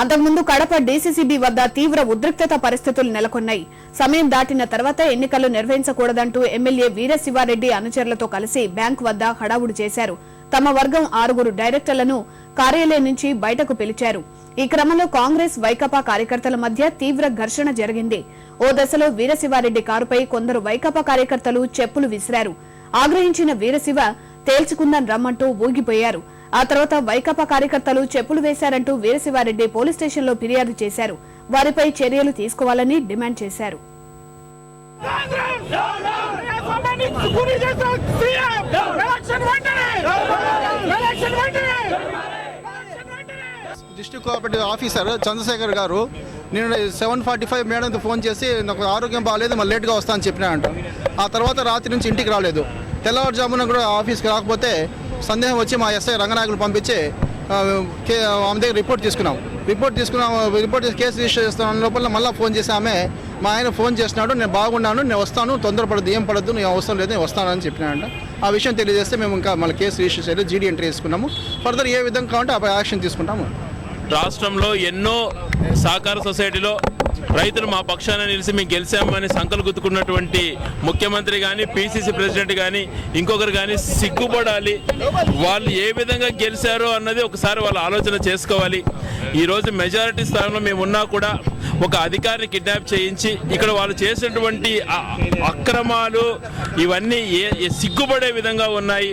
అంతకుముందు కడప డీసీసీబీ వద్ద తీవ్ర ఉద్రిక్తత పరిస్థితులు నెలకొన్నాయి. సమయం దాటిన తర్వాత ఎన్నికలు నిర్వహించకూడదంటూ ఎమ్మెల్యే వీరశివారెడ్డి అనుచరులతో కలిసి బ్యాంకు వద్ద హడావుడి చేశారు. తమ వర్గం 6 డైరెక్టర్లను కార్యాలయం నుంచి బయటకు పిలిచారు. ఈ క్రమంలో కాంగ్రెస్ వైకాపా కార్యకర్తల మధ్య తీవ్ర ఘర్షణ జరిగింది. ఓ దశలో వీరశివారెడ్డి కారుపై కొందరు వైకాపా కార్యకర్తలు చెప్పులు విసిరారు. ఆగ్రహించిన వీరశివ తేల్చుకుందాం రమ్మంటూ ఊగిపోయారు. ఆ తర్వాత వైకాపా కార్యకర్తలు చెప్పులు వేశారంటూ వీరశివారెడ్డి పోలీస్ స్టేషన్లో ఫిర్యాదు చేశారు. వారిపై చర్యలు తీసుకోవాలని డిమాండ్ చేశారు. డిస్ట్రిక్ట్ కోఆపరేటివ్ ఆఫీసర్ చంద్రశేఖర్ గారు నేను 7:45 మేడంతో ఫోన్ చేసి నాకు ఆరోగ్యం బాగాలేదు, మళ్ళీ లేట్గా వస్తా అని చెప్పినానంట. ఆ తర్వాత రాత్రి నుంచి ఇంటికి రాలేదు. తెల్లవారుజామున కూడా ఆఫీస్కి రాకపోతే సందేహం వచ్చి మా ఎస్ఐ రంగనాయకులు పంపించి ఆమె దగ్గర రిపోర్ట్ చేసి కేసు రిజిస్టర్ చేస్తున్న లోపల మళ్ళీ ఫోన్ చేసి ఆమె మా ఆయన ఫోన్ చేసినాడు, నేను బాగున్నాను, నేను వస్తాను, తొందరపడద్దు, ఏం పడద్దు, నేను అవసరం లేదు, నేను వస్తానని చెప్పినానంట. ఆ విషయం తెలియజేస్తే మేము ఇంకా మళ్ళీ కేసు రిజిస్టర్ చేయలేదు, జీడీ ఎంట్రీ చేసుకున్నాము. ఫర్దర్ ఏ విధంగా కావాలంటే ఆ యాక్షన్ తీసుకుంటాము. రాష్ట్రంలో ఎన్నో సహకార సొసైటీలో రైతులు మా పక్షాన నిలిచి మేము గెలిచామని సంకలు గుర్తుకున్నటువంటి ముఖ్యమంత్రి కానీ, పిసిసి ప్రెసిడెంట్ కానీ, ఇంకొకరు కానీ సిగ్గుపడాలి. వాళ్ళు ఏ విధంగా గెలిచారో అన్నది ఒకసారి వాళ్ళు ఆలోచన చేసుకోవాలి. ఈరోజు మెజారిటీ స్థానంలో మేము ఉన్నా కూడా ఒక అధికారిని కిడ్నాప్ చేయించి ఇక్కడ వాళ్ళు చేసినటువంటి అక్రమాలు ఇవన్నీ సిగ్గుపడే విధంగా ఉన్నాయి.